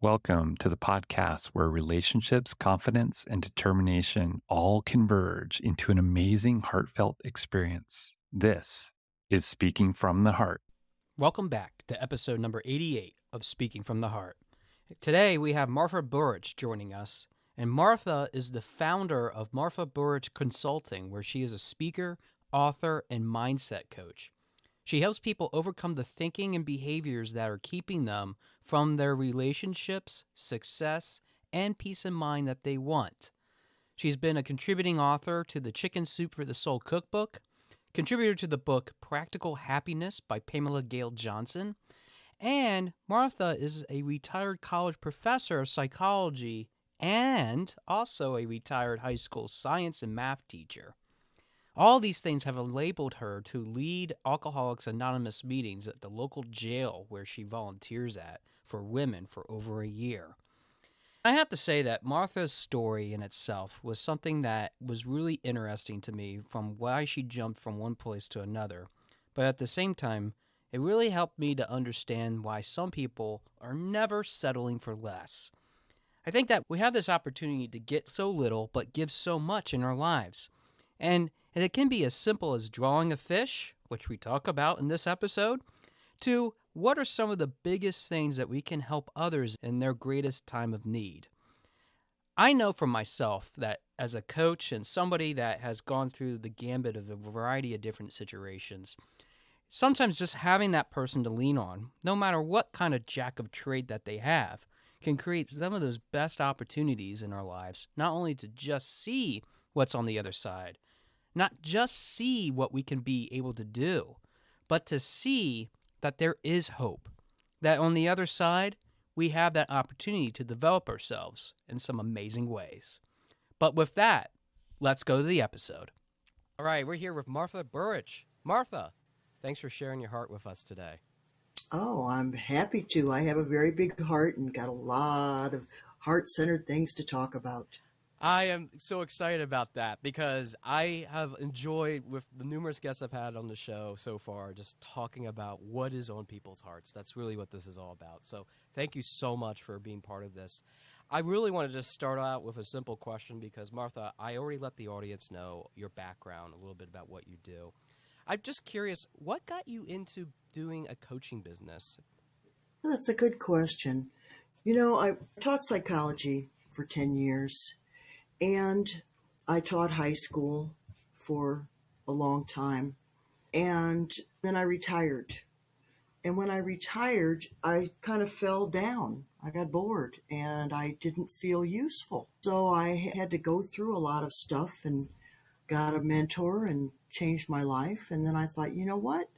Welcome to the podcast where relationships, confidence, and determination all converge into an amazing, heartfelt experience. This is Speaking from the Heart. Welcome back to episode number 88 of Speaking from the Heart. Today we have Martha Burich joining us, and Martha is the founder of Martha Burich Consulting, where she is a speaker, author, and mindset coach. She helps people overcome the thinking and behaviors that are keeping them from their relationships, success, and peace of mind that they want. She's been a contributing author to the Chicken Soup for the Soul cookbook, contributor to the book Practical Happiness by Pamela Gale Johnson, and Martha is a retired college professor of psychology and also a retired high school science and math teacher. All these things have enabled her to lead Alcoholics Anonymous meetings at the local jail where she volunteers at for women for over a year. I have to say that Martha's story in itself was something that was really interesting to me from why she jumped from one place to another. But at the same time, it really helped me to understand why some people are never settling for less. I think that we have this opportunity to get so little but give so much in our lives. And it can be as simple as drawing a fish, which we talk about in this episode, to what are some of the biggest things that we can help others in their greatest time of need. I know for myself that as a coach and somebody that has gone through the gambit of a variety of different situations, sometimes just having that person to lean on, no matter what kind of jack of trade that they have, can create some of those best opportunities in our lives, not only to just see what's on the other side, not just see what we can be able to do, but to see that there is hope, that on the other side, we have that opportunity to develop ourselves in some amazing ways. But with that, let's go to the episode. All right, we're here with Martha Burich. Martha, thanks for sharing your heart with us today. Oh, I'm happy to. I have a very big heart and got a lot of heart-centered things to talk about. I am so excited about that because I have enjoyed with the numerous guests I've had on the show so far just talking about what is on people's hearts. That's really what this is all about. So thank you so much for being part of this. I really want to just start out with a simple question because, Martha, I already let the audience know your background, a little bit about what you do. I'm just curious, what got you into doing a coaching business? Well, that's a good question. I taught psychology for 10 years. And I taught high school for a long time. And then I retired. And when I retired, I kind of fell down. I got bored and I didn't feel useful. So I had to go through a lot of stuff and got a mentor and changed my life. And then I thought, you know what?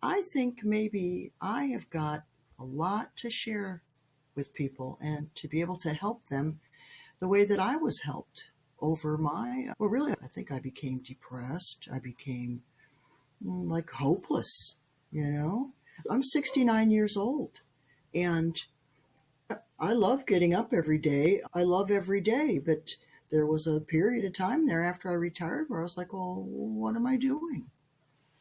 I think maybe I have got a lot to share with people and to be able to help them the way that I was helped I think I became depressed. I became like hopeless, I'm 69 years old and I love getting up every day. I love every day, but there was a period of time there after I retired where I was like, well, what am I doing?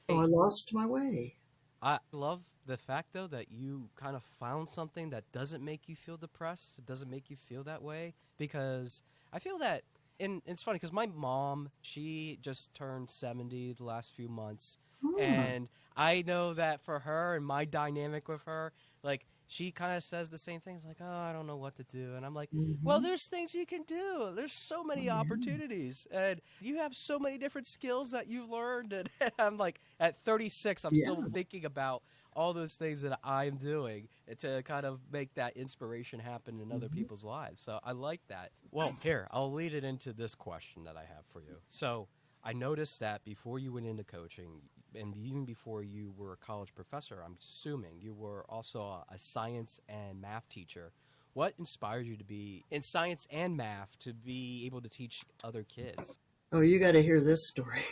So I lost my way. I love the fact, though, that you kind of found something that doesn't make you feel depressed. It doesn't make you feel that way because I feel that, and it's funny because my mom, she just turned 70 the last few months. And I know that for her and my dynamic with her, like, she kind of says the same things like, oh, I don't know what to do. And I'm like, well, there's things you can do. There's so many opportunities. And you have so many different skills that you've learned. And I'm like, at 36, I'm still thinking about all those things that I'm doing to kind of make that inspiration happen in other people's lives. So I like that. Well, here, I'll lead it into this question that I have for you. So I noticed that before you went into coaching, and even before you were a college professor, I'm assuming you were also a science and math teacher. What inspired you to be in science and math to be able to teach other kids? Oh, you got to hear this story.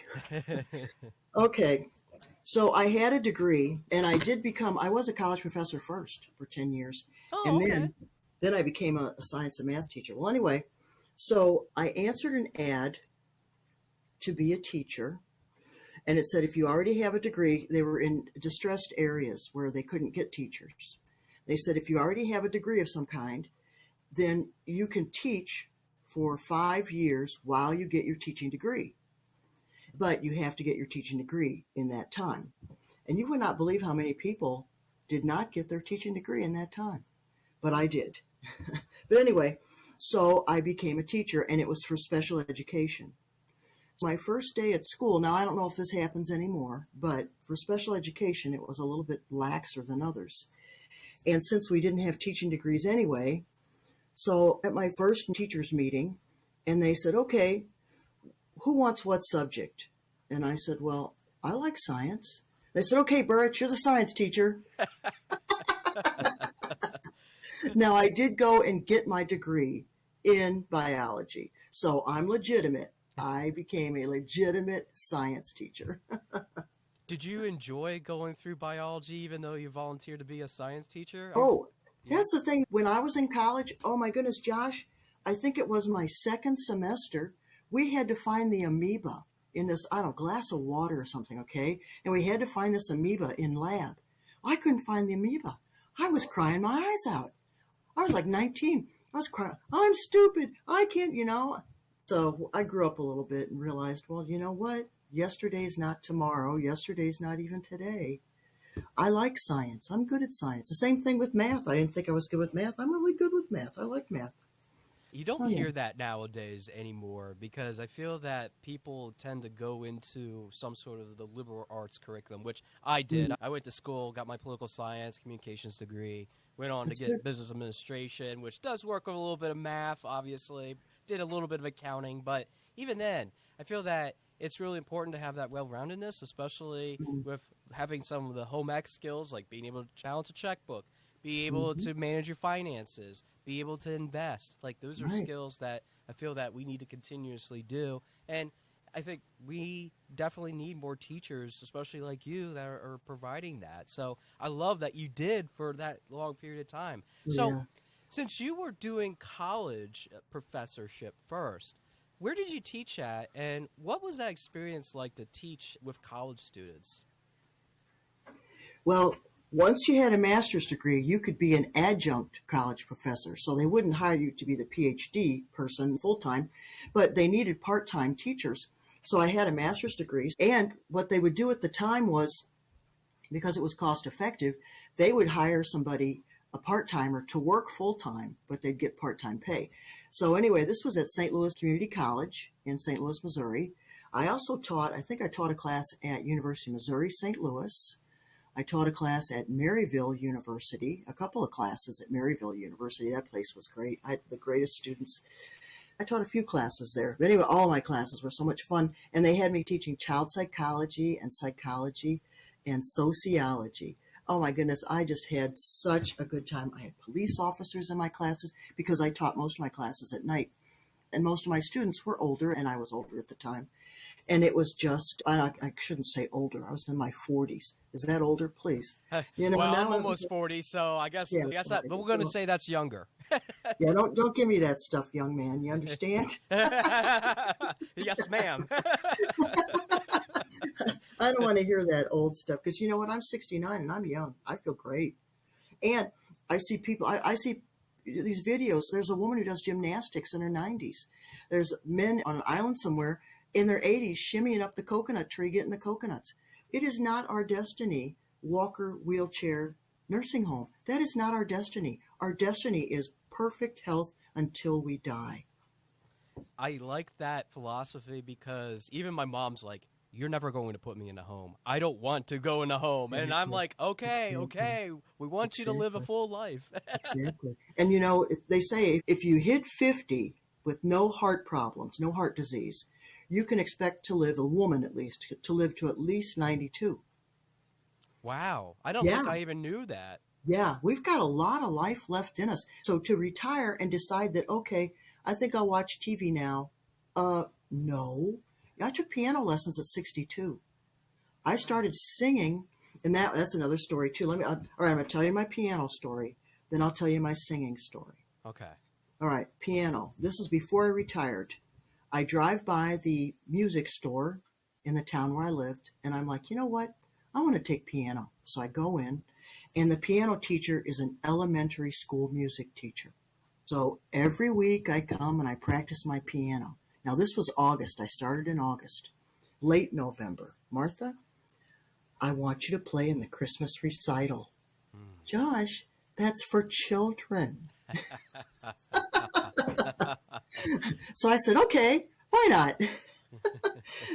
Okay. So I had a degree and I was a college professor first for 10 years. Oh, and okay. then I became a science and math teacher. Well, anyway, so I answered an ad to be a teacher. And it said if you already have a degree, they were in distressed areas where they couldn't get teachers. They said, if you already have a degree of some kind, then you can teach for 5 years while you get your teaching degree. But you have to get your teaching degree in that time. And you would not believe how many people did not get their teaching degree in that time. But I did. But anyway, so I became a teacher, and it was for special education. My first day at school, now I don't know if this happens anymore, but for special education, it was a little bit laxer than others. And since we didn't have teaching degrees anyway, so at my first teachers meeting, and they said, okay, who wants what subject? And I said, well, I like science. They said, okay, Burich, you're the science teacher. Now, I did go and get my degree in biology, so I'm legitimate. I became a legitimate science teacher. Did you enjoy going through biology even though you volunteered to be a science teacher? Oh, Yeah. that's the thing. When I was in college, oh my goodness, Josh, I think it was my second semester, we had to find the amoeba in this, I don't know, glass of water or something, okay? And we had to find this amoeba in lab. I couldn't find the amoeba. I was crying my eyes out. I was like 19. I was crying. I'm stupid. I can't. So I grew up a little bit and realized, well, you know what? Yesterday's not tomorrow. Yesterday's not even today. I like science. I'm good at science. The same thing with math. I didn't think I was good with math. I'm really good with math. I like math. You don't So, yeah. hear that nowadays anymore because I feel that people tend to go into some sort of the liberal arts curriculum, which I did. I went to school, got my political science, communications degree, went on That's to get good. business administration, which does work with a little bit of math, obviously, did a little bit of accounting. But even then, I feel that it's really important to have that well-roundedness, especially with having some of the home ec skills, like being able to balance a checkbook, be able to manage your finances, be able to invest. Like those are Right. skills that I feel that we need to continuously do. And I think we definitely need more teachers, especially like you, that are providing that. So I love that you did for that long period of time. So Yeah. since you were doing college professorship first, where did you teach at, and what was that experience like to teach with college students? Well, once you had a master's degree, you could be an adjunct college professor. So they wouldn't hire you to be the PhD person full time, but they needed part time teachers. So I had a master's degree. And what they would do at the time was, because it was cost effective, they would hire somebody, a part timer, to work full time, but they'd get part time pay. So anyway, this was at St. Louis Community College in St. Louis, Missouri. I also taught, I think I taught a class at University of Missouri, St. Louis. I taught a class at Maryville University, a couple of classes at Maryville University. That place was great. I had the greatest students. I taught a few classes there. But anyway, all my classes were so much fun. And they had me teaching child psychology and sociology. Oh my goodness, I just had such a good time. I had police officers in my classes because I taught most of my classes at night. And most of my students were older, and I was older at the time. And it was just, I shouldn't say older, I was in my 40s. Is that older? Please. Well, I'm Now almost 40, so I guess yeah, that we're going to say that's younger. yeah, don't give me that stuff, young man. You understand? Yes, ma'am. I don't want to hear that old stuff because you know what? I'm 69 and I'm young. I feel great. And I see people, I see these videos. There's a woman who does gymnastics in her 90s. There's men on an island somewhere in their 80s shimmying up the coconut tree, getting the coconuts. It is not our destiny, walker, wheelchair, nursing home. That is not our destiny. Our destiny is perfect health until we die. I like that philosophy because even my mom's like, you're never going to put me in a home. I don't want to go in a home. And I'm Exactly. like, okay, okay. We want you to live a Exactly. full life. Exactly. And you know, they say if you hit 50 with no heart problems, no heart disease, you can expect to live, a woman at least, to live to at least 92. Wow. I don't think Yeah. I even knew that. Yeah. We've got a lot of life left in us. So to retire and decide that, okay, I think I'll watch TV now. No. I took piano lessons at 62. I started singing, and that's another story too. All right, I'm going to tell you my piano story, then I'll tell you my singing story. Okay. All right, piano. This is before I retired. I drive by the music store in the town where I lived, and I'm like, you know what? I want to take piano. So I go in, And the piano teacher is an elementary school music teacher. So every week I come and I practice my piano. Now, this was August. I started in August. Late November. Martha, I want you to play in the Christmas recital. Josh, that's for children. So I said, okay, why not?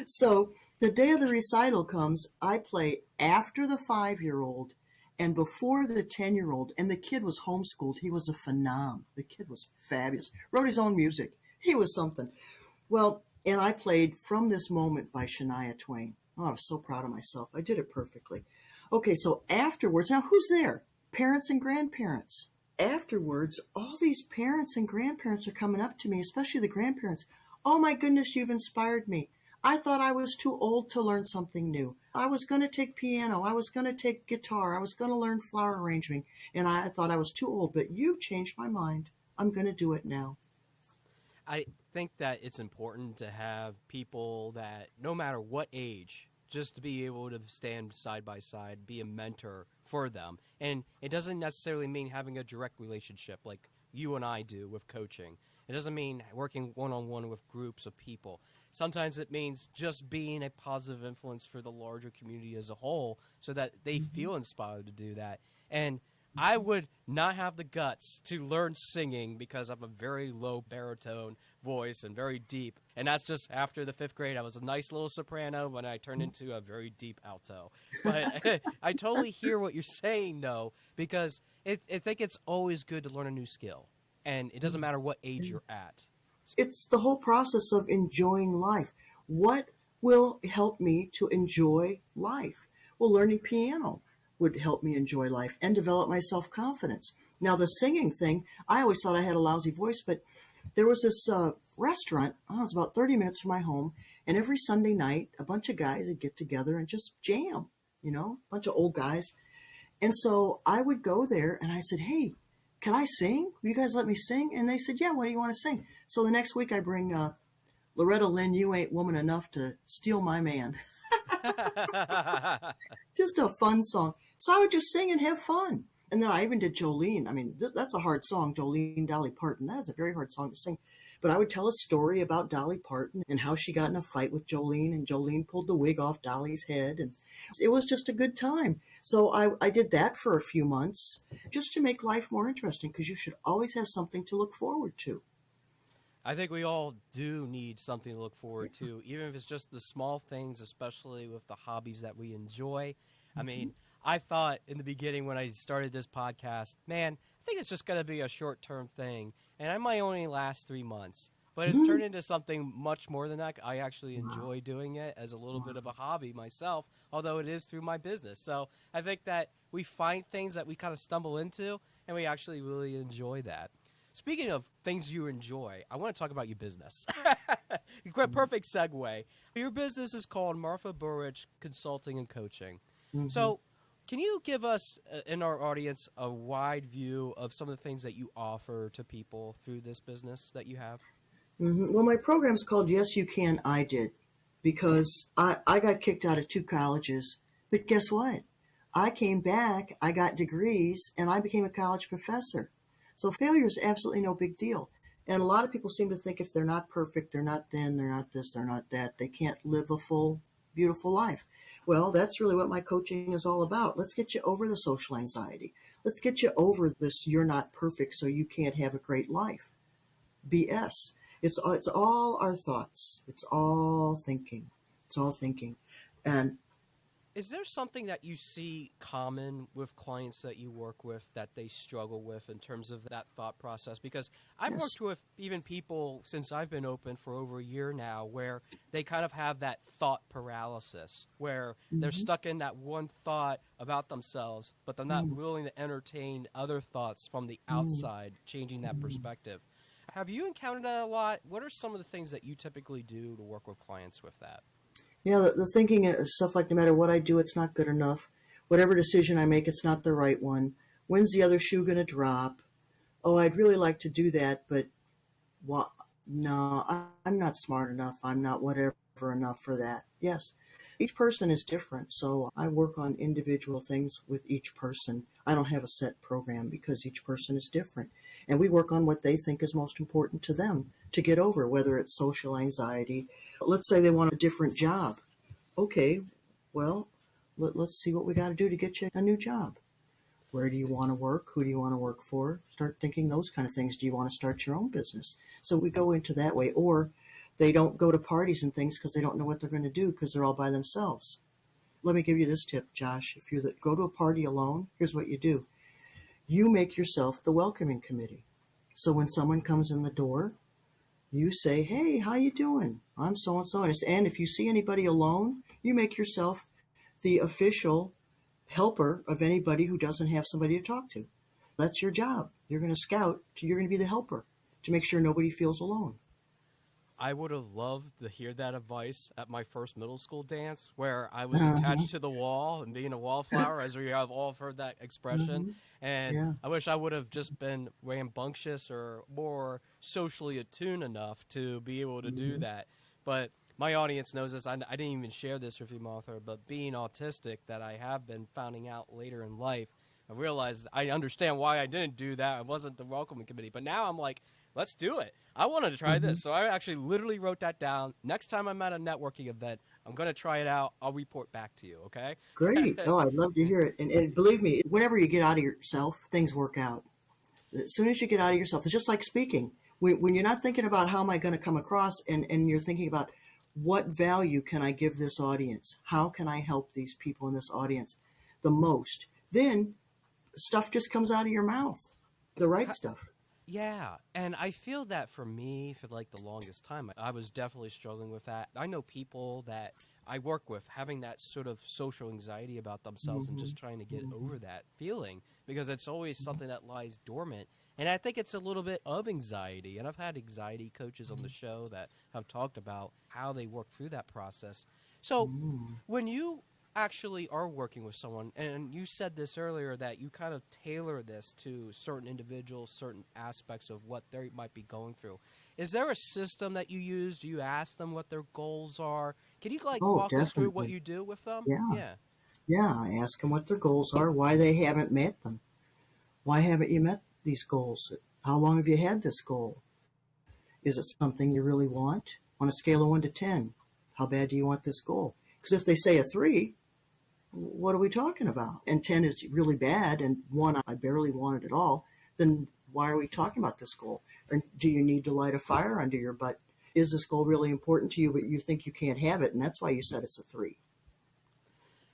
So the day of the recital comes, I play after the 5-year-old and before the 10-year-old. And the kid was homeschooled. He was a phenom. The kid was fabulous. Wrote his own music. He was something. Well, and I played From This Moment by Shania Twain. Oh, I was so proud of myself. I did it perfectly. Okay, so afterwards, now who's there? Parents and grandparents. Afterwards, all these parents and grandparents are coming up to me, especially the grandparents. Oh my goodness, you've inspired me. I thought I was too old to learn something new. I was going to take piano. I was going to take guitar. I was going to learn flower arranging. And I thought I was too old, but you've changed my mind. I'm going to do it now. I think that it's important to have people that, no matter what age, just to be able to stand side by side, be a mentor for them. And it doesn't necessarily mean having a direct relationship like you and I do with coaching. It doesn't mean working one-on-one with groups of people. Sometimes it means just being a positive influence for the larger community as a whole so that they feel inspired to do that. And I would not have the guts to learn singing because I'm a very low baritone voice and very deep. And that's just after the 5th grade. I was a nice little soprano when I turned into a very deep alto. But I totally hear what you're saying, though, because I think it's always good to learn a new skill. And it doesn't matter what age you're at. It's the whole process of enjoying life. What will help me to enjoy life? Well, learning piano would help me enjoy life and develop my self-confidence. Now, the singing thing, I always thought I had a lousy voice, but there was this restaurant, it was about 30 minutes from my home, and every Sunday night, a bunch of guys would get together and just jam, a bunch of old guys. And so I would go there and I said, hey, can I sing? Will you guys let me sing? And they said, yeah, what do you want to sing? So the next week I bring Loretta Lynn, You Ain't Woman Enough to Steal My Man. Just a fun song. So I would just sing and have fun. And then I even did Jolene. I mean, that's a hard song, Jolene, Dolly Parton. That is a very hard song to sing. But I would tell a story about Dolly Parton and how she got in a fight with Jolene, and Jolene pulled the wig off Dolly's head. And it was just a good time. So I did that for a few months just to make life more interesting, because you should always have something to look forward to. I think we all do need something to look forward to, even if it's just the small things, especially with the hobbies that we enjoy. I mean, I thought in the beginning when I started this podcast, man, I think it's just going to be a short-term thing, and I might only last 3 months. But it's turned into something much more than that. I actually enjoy doing it as a little bit of a hobby myself, although it is through my business. So I think that we find things that we kind of stumble into, and we actually really enjoy that. Speaking of things you enjoy, I want to talk about your business. Perfect segue. Your business is called Martha Burich Consulting and Coaching. So can you give us, in our audience, a wide view of some of the things that you offer to people through this business that you have? Well, my program's called Yes You Can, I Did, because I got kicked out of 2 colleges. But guess what? I came back, I got degrees, and I became a college professor. So failure is absolutely no big deal. And a lot of people seem to think if they're not perfect, they're not thin, they're not this, they're not that, they can't live a full, beautiful life. Well, that's really what my coaching is all about. Let's get you over the social anxiety. Let's get you over this you're not perfect so you can't have a great life. BS. It's all our thoughts. It's all thinking. It's all thinking. And is there something that you see common with clients that you work with that they struggle with in terms of that thought process? Because I've worked with even people since I've been open for over a year now where they kind of have that thought paralysis, where they're stuck in that one thought about themselves, but they're not willing to entertain other thoughts from the outside, changing that perspective. Have you encountered that a lot? What are some of the things that you typically do to work with clients with that? Yeah, the thinking is stuff like no matter what I do, it's not good enough. Whatever decision I make, it's not the right one. When's the other shoe going to drop? Oh, I'd really like to do that, but no, I'm not smart enough. I'm not whatever enough for that. Yes, each person is different, so I work on individual things with each person. I don't have a set program because each person is different. And we work on what they think is most important to them to get over, whether it's social anxiety. Let's say they want a different job. Okay, well, let's see what we got to do to get you a new job. Where do you want to work? Who do you want to work for? Start thinking those kind of things. Do you want to start your own business? So we go into that way. Or they don't go to parties and things because they don't know what they're going to do because they're all by themselves. Let me give you this tip, Josh. If you go to a party alone, here's what you do. You make yourself the welcoming committee. So when someone comes in the door, you say, hey, how you doing? I'm so-and-so. And if you see anybody alone, you make yourself the official helper of anybody who doesn't have somebody to talk to. That's your job. You're going to scout. You're going to be the helper to make sure nobody feels alone. I would have loved to hear that advice at my first middle school dance where I was Uh-huh. attached to the wall and being a wallflower, as we have all heard that expression. Mhm. And Yeah. I wish I would have just been rambunctious or more socially attuned enough to be able to do that. But my audience knows this. I didn't even share this with you, Martha, but being autistic that I have been finding out later in life, I realized I understand why I didn't do that. I wasn't the welcoming committee. But now I'm like, let's do it. I wanted to try this. So I actually literally wrote that down. Next time I'm at a networking event, I'm going to try it out. I'll report back to you, okay? Great. Oh, I'd love to hear it. And believe me, whenever you get out of yourself, things work out. As soon as you get out of yourself, it's just like speaking. When you're not thinking about how am I going to come across and you're thinking about what value can I give this audience? How can I help these people in this audience the most? Then stuff just comes out of your mouth, the right stuff. Yeah, and I feel that for me, for like the longest time, I was definitely struggling with that. I know people that I work with having that sort of social anxiety about themselves and just trying to get over that feeling because it's always something that lies dormant. And I think it's a little bit of anxiety. And I've had anxiety coaches on the show that have talked about how they work through that process. So when you actually are working with someone, and you said this earlier that you kind of tailor this to certain individuals, certain aspects of what they might be going through. Is there a system that you use? Do you ask them what their goals are? Can you Oh, walk us through what definitely. you do with them? Yeah. Yeah. Yeah. I ask them what their goals are, why they haven't met them. Why haven't you met these goals? How long have you had this goal? Is it something you really want? On a scale of 1 to 10, how bad do you want this goal? Because if they say a 3, what are we talking about? And 10 is really bad, and 1, I barely want it at all. Then why are we talking about this goal? Or do you need to light a fire under your butt? Is this goal really important to you, but you think you can't have it, and that's why you said it's a 3?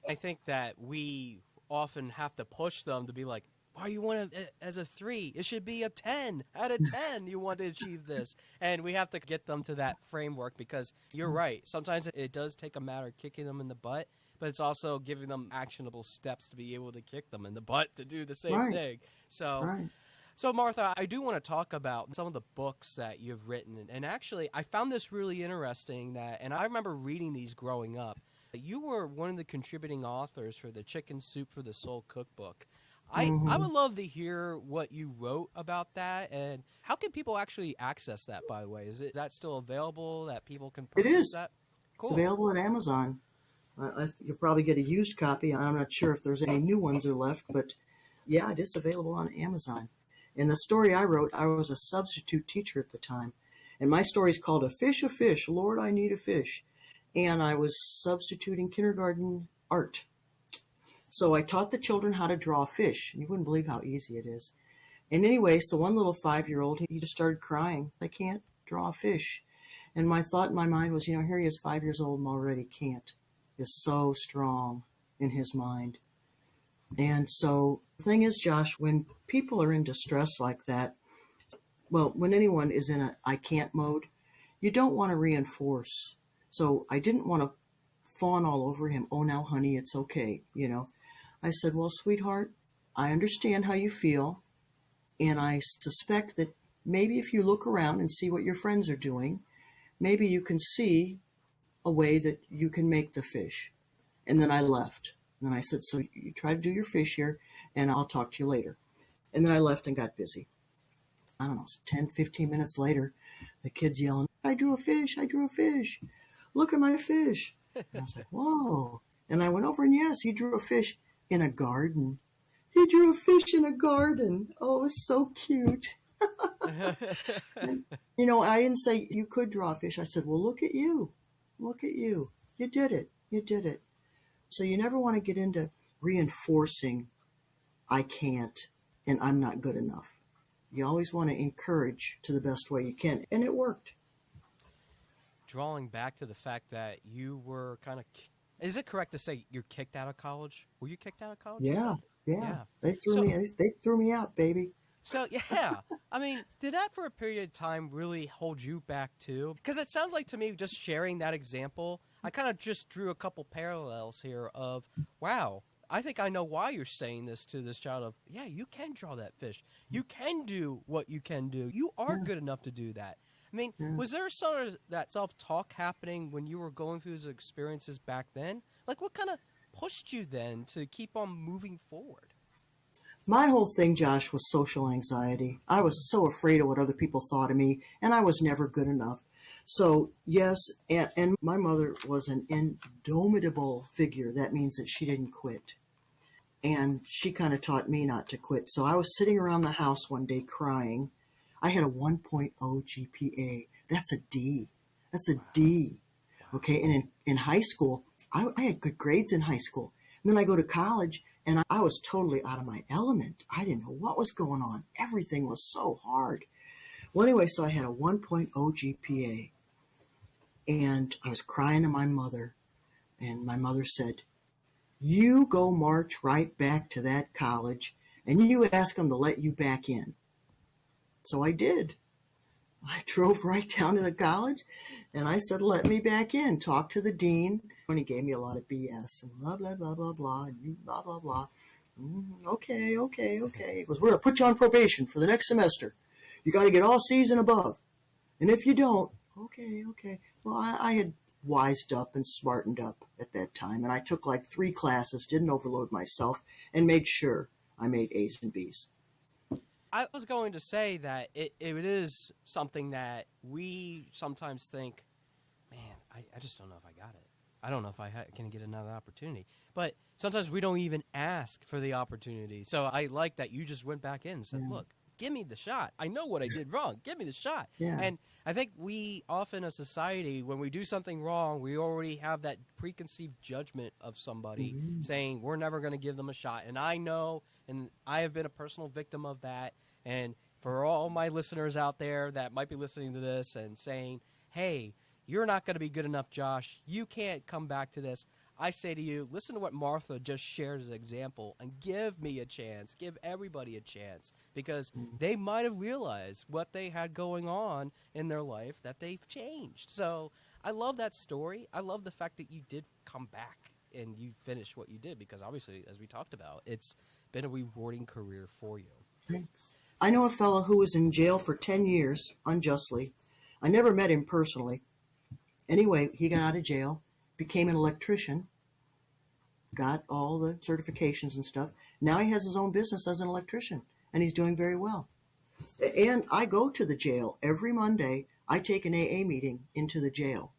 I think that we often have to push them to be like, why you want it as a 3? It should be a 10 out of 10. You want to achieve this. And we have to get them to that framework because you're right. Sometimes it does take a matter of kicking them in the butt, but it's also giving them actionable steps to be able to kick them in the butt to do the same Right. thing. So, Right. so Martha, I do want to talk about some of the books that you've written. And actually, I found this really interesting and I remember reading these growing up. You were one of the contributing authors for the Chicken Soup for the Soul cookbook. I Mm-hmm. would love to hear what you wrote about that, and how can people actually access that, by the way? Is that still available, that people can It purchase is. that? It's Cool. available at Amazon. You'll probably get a used copy. I'm not sure if there's any new ones are left, but yeah, it is available on Amazon. And the story I wrote, I was a substitute teacher at the time. And my story is called A Fish, Lord, I Need a Fish. And I was substituting kindergarten art. So I taught the children how to draw fish. You wouldn't believe how easy it is. And anyway, so one little 5-year-old, he just started crying. I can't draw a fish. And my thought in my mind was, here he is 5 years old and already can't. Is so strong in his mind. And so the thing is, Josh, when people are in distress like that, well, when anyone is in a I can't mode, you don't want to reinforce. So I didn't want to fawn all over him. Oh, now, honey, it's okay. I said, well, sweetheart, I understand how you feel. And I suspect that maybe if you look around and see what your friends are doing, maybe you can see a way that you can make the fish. And then I left. And then I said, so you try to do your fish here, and I'll talk to you later. And then I left and got busy. I don't know, 10, 15 minutes later, the kid's yelling, I drew a fish, I drew a fish. Look at my fish. And I was like, whoa. And I went over, and yes, he drew a fish in a garden. He drew a fish in a garden. Oh, it was so cute. And, I didn't say you could draw a fish. I said, well, look at you. Look at you. You did it. You did it. So you never want to get into reinforcing I can't and I'm not good enough. You always want to encourage to the best way you can. And it worked. Drawing back to the fact that you were kind of, is it correct to say you're kicked out of college? Were you kicked out of college? Yeah. Yeah. Yeah. They threw me out, baby. So, yeah, I mean, did that for a period of time really hold you back too? Because it sounds like to me, just sharing that example, I kind of just drew a couple parallels here of, wow, I think I know why you're saying this to this child of, yeah, you can draw that fish. You can do what you can do. You are good enough to do that. I mean, was there some of that self-talk happening when you were going through those experiences back then? Like, what kind of pushed you then to keep on moving forward? My whole thing, Josh, was social anxiety. I was so afraid of what other people thought of me, and I was never good enough. So, yes, and my mother was an indomitable figure. That means that she didn't quit. And she kind of taught me not to quit. So I was sitting around the house one day crying. I had a 1.0 GPA. That's a D. That's a D. Okay, and in high school, I had good grades in high school. And then I go to college, and I was totally out of my element. I didn't know what was going on. Everything was so hard. Well, anyway, so I had a 1.0 GPA, and I was crying to my mother, and my mother said, you go march right back to that college, and you ask them to let you back in. So I did. I drove right down to the college, and I said, let me back in. Talk to the dean. And he gave me a lot of BS and blah, blah, blah, blah, blah, and blah, blah, blah. Okay. He goes, we're going to put you on probation for the next semester. You got to get all C's and above. And if you don't, okay. Well, I had wised up and smartened up at that time, and I took like 3 classes, didn't overload myself, and made sure I made A's and B's. I was going to say that it is something that we sometimes think, man, I just don't know if I got it. I don't know if I can get another opportunity. But sometimes we don't even ask for the opportunity. So I like that you just went back in and said, look, give me the shot. I know what I did wrong. Give me the shot. Yeah. And I think we often, as a society, when we do something wrong, we already have that preconceived judgment of somebody saying we're never going to give them a shot. And I know, and I have been a personal victim of that. And for all my listeners out there that might be listening to this and saying, hey, you're not going to be good enough, Josh. You can't come back to this. I say to you, listen to what Martha just shared as an example and give me a chance. Give everybody a chance because they might have realized what they had going on in their life that they've changed. So I love that story. I love the fact that you did come back and you finished what you did because obviously, as we talked about, it's been a rewarding career for you. Thanks. I know a fellow who was in jail for 10 years unjustly. I never met him personally. Anyway, he got out of jail, became an electrician, got all the certifications and stuff. Now he has his own business as an electrician, and he's doing very well. And I go to the jail every Monday. I take an AA meeting into the jail.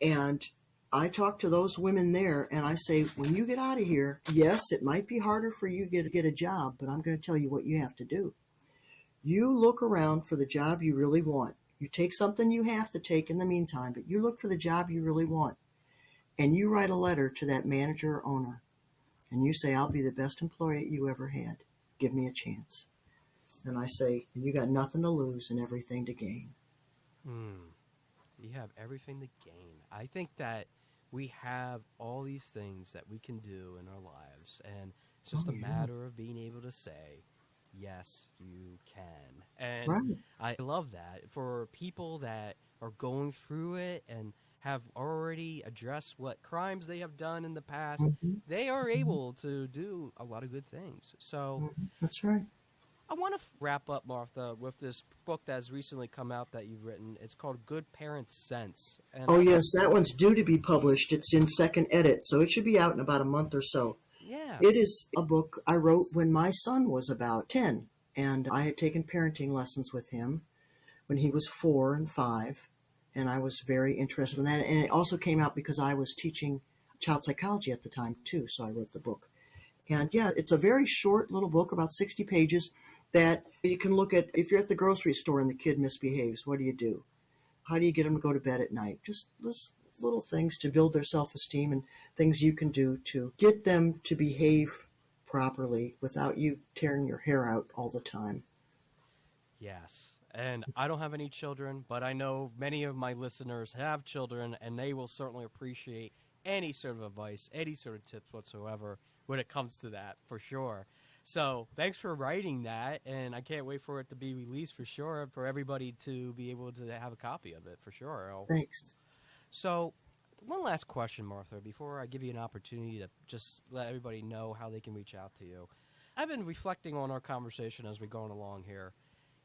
And I talk to those women there, and I say, when you get out of here, yes, it might be harder for you to get a job, but I'm going to tell you what you have to do. You look around for the job you really want. You take something you have to take in the meantime, but you look for the job you really want. And you write a letter to that manager or owner. And you say, I'll be the best employee you ever had. Give me a chance. And I say, you got nothing to lose and everything to gain. You have everything to gain. I think that we have all these things that we can do in our lives. And it's just a matter of being able to say, yes, you can. And I love that for people that are going through it and have already addressed what crimes they have done in the past. They are able to do a lot of good things. So that's right. I want to wrap up, Martha, with this book that has recently come out that you've written. It's called Good Parents Sense. And yes, that one's due to be published. It's in second edit, so it should be out in about a month or so. Yeah. It is a book I wrote when my son was about 10, and I had taken parenting lessons with him when he was 4 and 5, and I was very interested in that. And it also came out because I was teaching child psychology at the time, too, so I wrote the book. And yeah, it's a very short little book, about 60 pages, that you can look at. If you're at the grocery store and the kid misbehaves, what do you do? How do you get them to go to bed at night? Just little things to build their self-esteem, and things you can do to get them to behave properly without you tearing your hair out all the time. Yes. And I don't have any children, but I know many of my listeners have children, and they will certainly appreciate any sort of advice, any sort of tips whatsoever when it comes to that, for sure. So thanks for writing that, and I can't wait for it to be released for sure, for everybody to be able to have a copy of it for sure. Thanks. So one last question, Martha, before I give you an opportunity to just let everybody know how they can reach out to you. I've been reflecting on our conversation as we're going along here.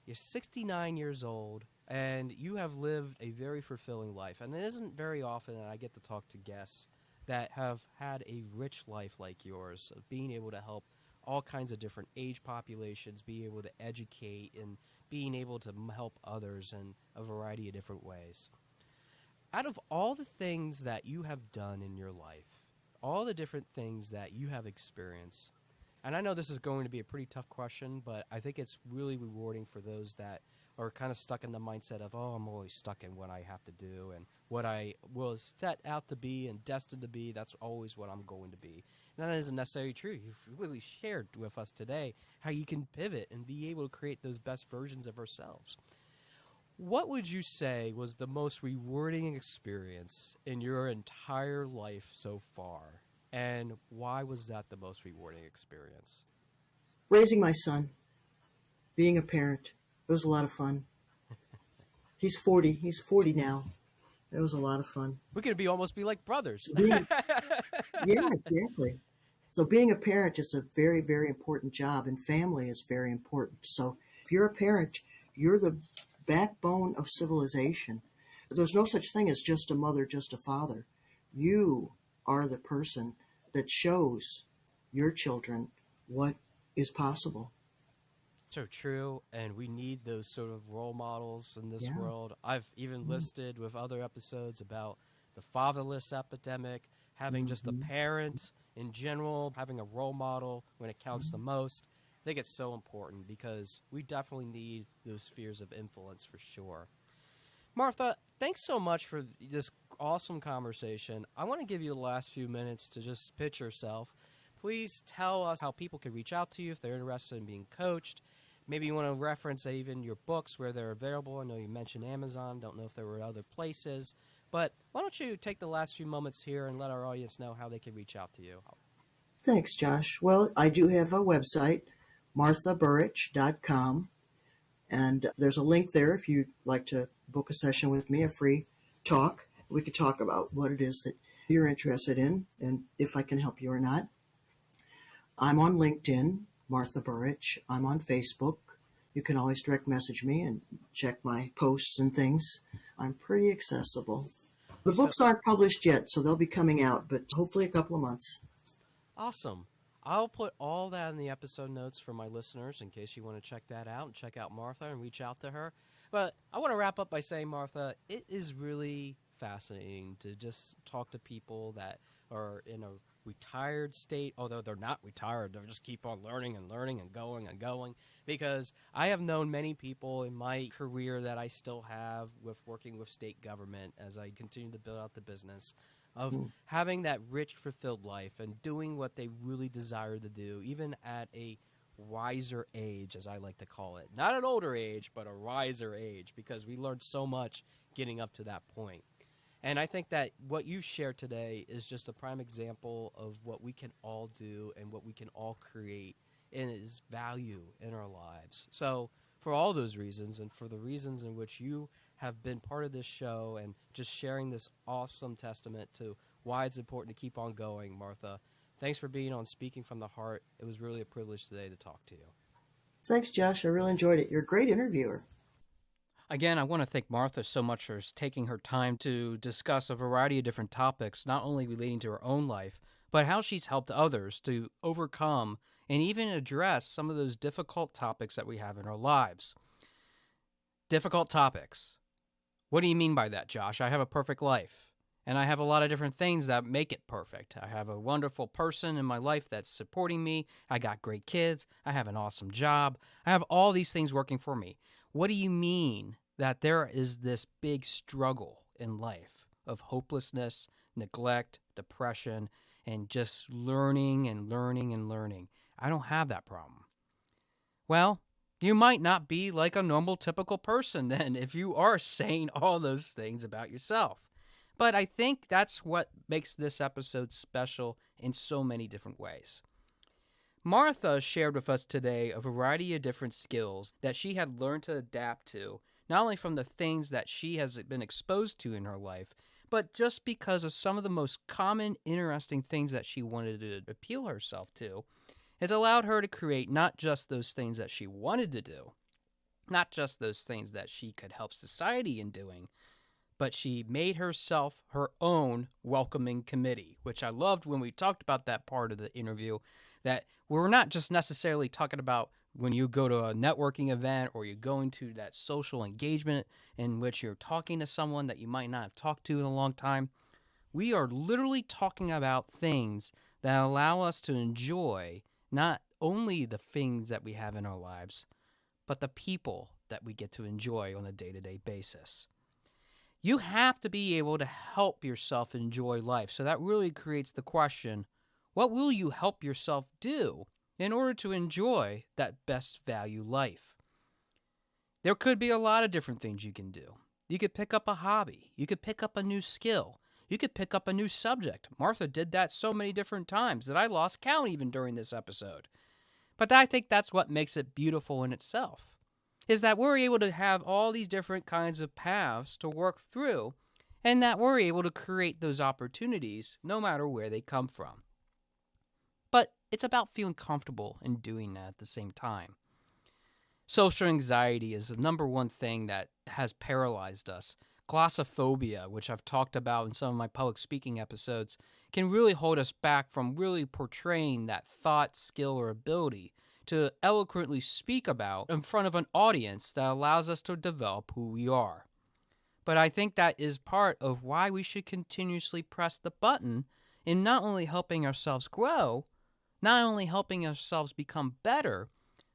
You're 69 years old, and you have lived a very fulfilling life. And it isn't very often that I get to talk to guests that have had a rich life like yours, of being able to help all kinds of different age populations, be able to educate, and being able to help others in a variety of different ways. Out of all the things that you have done in your life, all the different things that you have experienced, and I know this is going to be a pretty tough question, but I think it's really rewarding for those that are kind of stuck in the mindset of, oh, I'm always stuck in what I have to do and what I was set out to be and destined to be. That's always what I'm going to be. And that isn't necessarily true. You've really shared with us today how you can pivot and be able to create those best versions of ourselves. What would you say was the most rewarding experience in your entire life so far? And why was that the most rewarding experience? Raising my son, being a parent, it was a lot of fun. He's 40. He's 40 now. It was a lot of fun. We could almost be like brothers. Yeah, exactly. So being a parent is a very, very important job, and family is very important. So if you're a parent, you're the backbone of civilization. There's no such thing as just a mother, just a father. You are the person that shows your children what is possible. So true, and we need those sort of role models in this Yeah. world. I've even listed with other episodes about the fatherless epidemic, having just a parent in general, having a role model when it counts the most. I think it's so important because we definitely need those spheres of influence for sure. Martha, thanks so much for this awesome conversation. I want to give you the last few minutes to just pitch yourself. Please tell us how people can reach out to you if they're interested in being coached. Maybe you want to reference even your books where they're available. I know you mentioned Amazon. Don't know if there were other places. But why don't you take the last few moments here and let our audience know how they can reach out to you. Thanks, Josh. Well, I do have a website, marthaburich.com, and there's a link there if you'd like to book a session with me, a free talk. We could talk about what it is that you're interested in and if I can help you or not. I'm on LinkedIn, Martha Burich. I'm on Facebook. You can always direct message me and check my posts and things. I'm pretty accessible. The books aren't published yet, so they'll be coming out, but hopefully a couple of months. Awesome. I'll put all that in the episode notes for my listeners in case you want to check that out and check out Martha and reach out to her. But I want to wrap up by saying, Martha, it is really fascinating to just talk to people that are in a retired state, although they're not retired. They just keep on learning and learning and going and going. Because I have known many people in my career that I still have with working with state government as I continue to build out the business of having that rich, fulfilled life and doing what they really desire to do, even at a wiser age, as I like to call it. Not an older age, but a wiser age, because we learned so much getting up to that point. And I think that what you shared today is just a prime example of what we can all do and what we can all create and is value in our lives. So for all those reasons and for the reasons in which you have been part of this show and just sharing this awesome testament to why it's important to keep on going, Martha, thanks for being on Speaking from the Heart. It was really a privilege today to talk to you. Thanks, Josh. I really enjoyed it. You're a great interviewer. Again, I want to thank Martha so much for taking her time to discuss a variety of different topics, not only relating to her own life, but how she's helped others to overcome and even address some of those difficult topics that we have in our lives. Difficult topics. What do you mean by that, Josh? I have a perfect life. And I have a lot of different things that make it perfect. I have a wonderful person in my life that's supporting me. I got great kids. I have an awesome job. I have all these things working for me. What do you mean that there is this big struggle in life of hopelessness, neglect, depression, and just learning and learning and learning? I don't have that problem. Well, you might not be like a normal, typical person then if you are saying all those things about yourself. But I think that's what makes this episode special in so many different ways. Martha shared with us today a variety of different skills that she had learned to adapt to, not only from the things that she has been exposed to in her life, but just because of some of the most common, interesting things that she wanted to appeal herself to. It allowed her to create not just those things that she wanted to do, not just those things that she could help society in doing, but she made herself her own welcoming committee, which I loved when we talked about that part of the interview, that we're not just necessarily talking about when you go to a networking event or you go into that social engagement in which you're talking to someone that you might not have talked to in a long time. We are literally talking about things that allow us to enjoy not only the things that we have in our lives, but the people that we get to enjoy on a day-to-day basis. You have to be able to help yourself enjoy life. So that really creates the question, what will you help yourself do in order to enjoy that best value life? There could be a lot of different things you can do. You could pick up a hobby. You could pick up a new skill. You could pick up a new subject. Martha did that so many different times that I lost count even during this episode. But I think that's what makes it beautiful in itself, is that we're able to have all these different kinds of paths to work through, and that we're able to create those opportunities no matter where they come from. But it's about feeling comfortable in doing that at the same time. Social anxiety is the number one thing that has paralyzed us. Glossophobia, which I've talked about in some of my public speaking episodes, can really hold us back from really portraying that thought, skill, or ability to eloquently speak about in front of an audience that allows us to develop who we are. But I think that is part of why we should continuously press the button in not only helping ourselves grow, not only helping ourselves become better,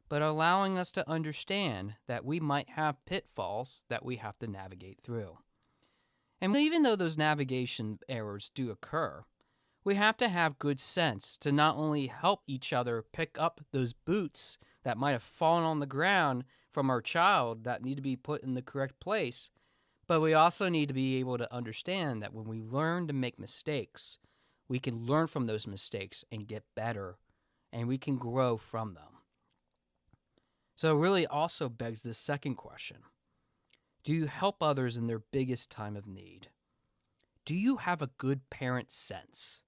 but allowing us to understand that we might have pitfalls that we have to navigate through. And even though those navigation errors do occur, we have to have good sense to not only help each other pick up those boots that might have fallen on the ground from our child that need to be put in the correct place, but we also need to be able to understand that when we learn to make mistakes, we can learn from those mistakes and get better, and we can grow from them. So it really also begs this second question. Do you help others in their biggest time of need? Do you have a good parent sense?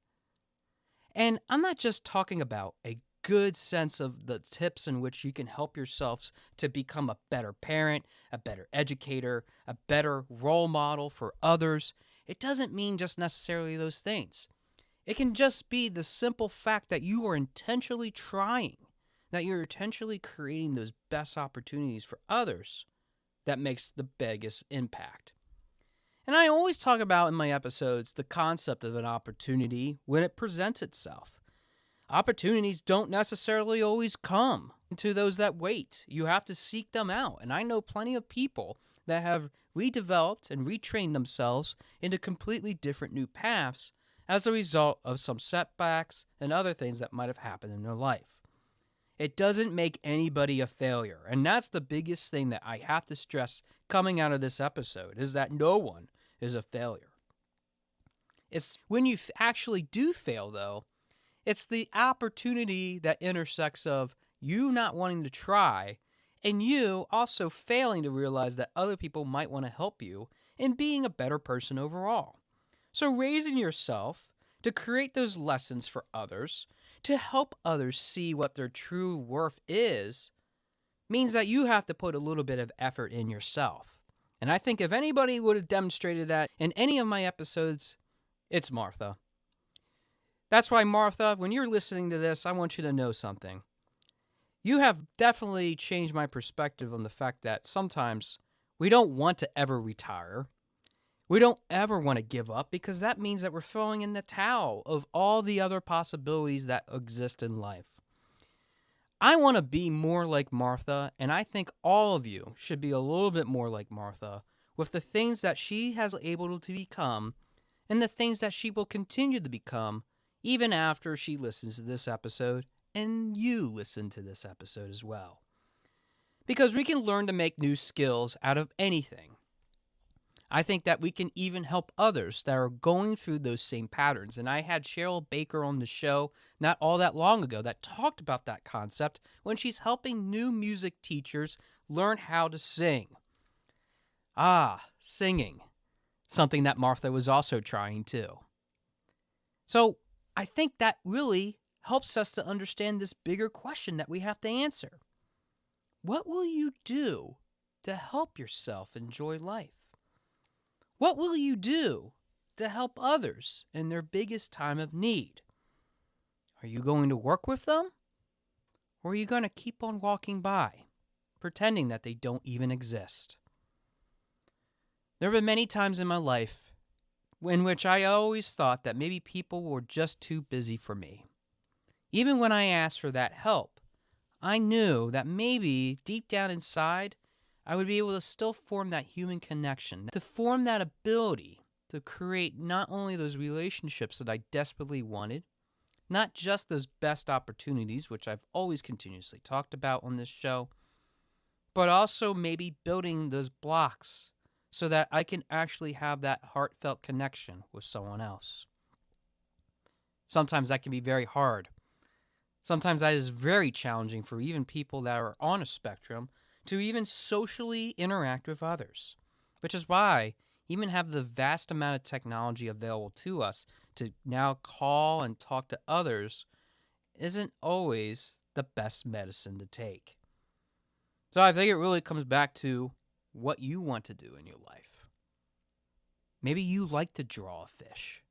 And I'm not just talking about a good sense of the tips in which you can help yourselves to become a better parent, a better educator, a better role model for others. It doesn't mean just necessarily those things. It can just be the simple fact that you are intentionally trying, that you're intentionally creating those best opportunities for others that makes the biggest impact. And I always talk about in my episodes the concept of an opportunity when it presents itself. Opportunities don't necessarily always come to those that wait. You have to seek them out. And I know plenty of people that have redeveloped and retrained themselves into completely different new paths as a result of some setbacks and other things that might have happened in their life. It doesn't make anybody a failure. And that's the biggest thing that I have to stress coming out of this episode, is that no one is a failure. It's when you actually do fail, though, it's the opportunity that intersects of you not wanting to try and you also failing to realize that other people might want to help you in being a better person overall. So raising yourself to create those lessons for others, to help others see what their true worth is, means that you have to put a little bit of effort in yourself. And I think if anybody would have demonstrated that in any of my episodes, it's Martha. That's why, Martha, when you're listening to this, I want you to know something. You have definitely changed my perspective on the fact that sometimes we don't want to ever retire. We don't ever want to give up because that means that we're throwing in the towel of all the other possibilities that exist in life. I want to be more like Martha, and I think all of you should be a little bit more like Martha with the things that she has able to become and the things that she will continue to become even after she listens to this episode and you listen to this episode as well. Because we can learn to make new skills out of anything. I think that we can even help others that are going through those same patterns. And I had Cheryl Baker on the show not all that long ago that talked about that concept when she's helping new music teachers learn how to sing. Singing. Something that Martha was also trying too. So I think that really helps us to understand this bigger question that we have to answer. What will you do to help yourself enjoy life? What will you do to help others in their biggest time of need? Are you going to work with them? Or are you going to keep on walking by, pretending that they don't even exist? There have been many times in my life in which I always thought that maybe people were just too busy for me. Even when I asked for that help, I knew that maybe deep down inside, I would be able to still form that human connection, to form that ability to create not only those relationships that I desperately wanted, not just those best opportunities, which I've always continuously talked about on this show, but also maybe building those blocks so that I can actually have that heartfelt connection with someone else. Sometimes that can be very hard. Sometimes that is very challenging for even people that are on a spectrum to even socially interact with others, which is why even have the vast amount of technology available to us to now call and talk to others isn't always the best medicine to take. So I think it really comes back to what you want to do in your life. Maybe you like to draw a fish,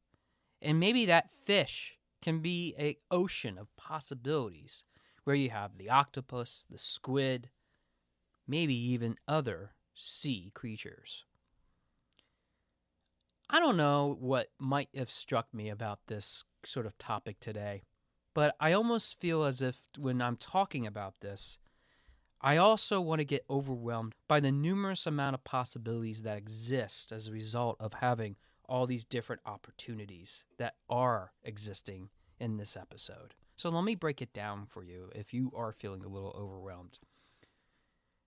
and maybe that fish can be an ocean of possibilities where you have the octopus, the squid, maybe even other sea creatures. I don't know what might have struck me about this sort of topic today, but I almost feel as if when I'm talking about this, I also want to get overwhelmed by the numerous amount of possibilities that exist as a result of having all these different opportunities that are existing in this episode. So let me break it down for you if you are feeling a little overwhelmed.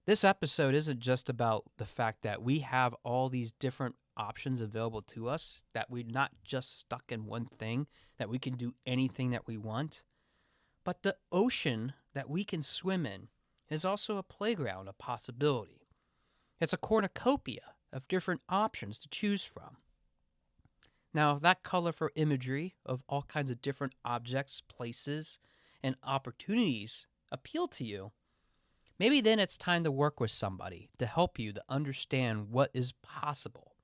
This episode isn't just about the fact that we have all these different options available to us, that we're not just stuck in one thing, that we can do anything that we want, but the ocean that we can swim in is also a playground of possibility. It's a cornucopia of different options to choose from. Now, if that colorful imagery of all kinds of different objects, places, and opportunities appeal to you, maybe then it's time to work with somebody to help you to understand what is possible.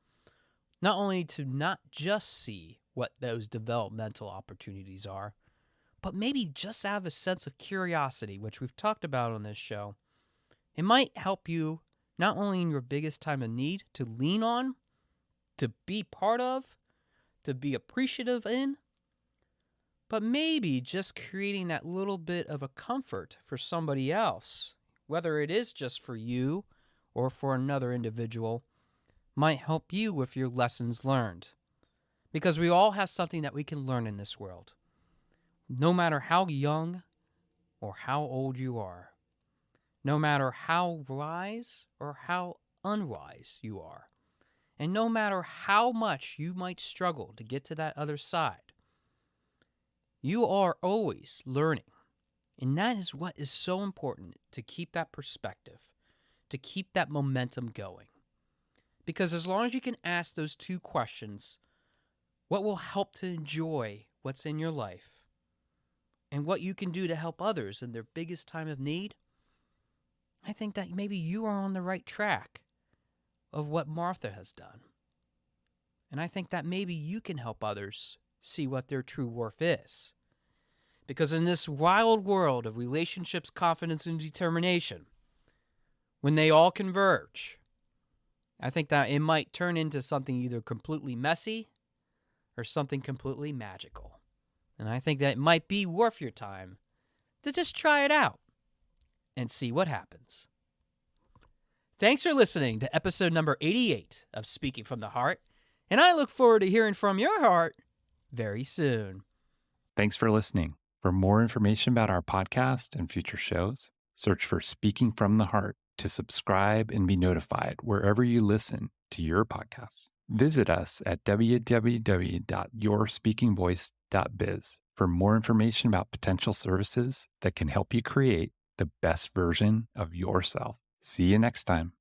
Not only to not just see what those developmental opportunities are, but maybe just have a sense of curiosity, which we've talked about on this show. It might help you not only in your biggest time of need to lean on, to be part of, to be appreciative in, but maybe just creating that little bit of a comfort for somebody else, whether it is just for you or for another individual, might help you with your lessons learned. Because we all have something that we can learn in this world, no matter how young or how old you are, no matter how wise or how unwise you are, and no matter how much you might struggle to get to that other side, you are always learning. And that is what is so important, to keep that perspective, to keep that momentum going. Because as long as you can ask those two questions, what will help to enjoy what's in your life, and what you can do to help others in their biggest time of need, I think that maybe you are on the right track of what Martha has done. And I think that maybe you can help others see what their true worth is. Because in this wild world of relationships, confidence, and determination, when they all converge, I think that it might turn into something either completely messy or something completely magical. And I think that it might be worth your time to just try it out and see what happens. Thanks for listening to episode number 88 of Speaking from the Heart, and I look forward to hearing from your heart very soon. Thanks for listening. For more information about our podcast and future shows, search for Speaking from the Heart to subscribe and be notified wherever you listen to your podcasts. Visit us at www.yourspeakingvoice.biz for more information about potential services that can help you create the best version of yourself. See you next time.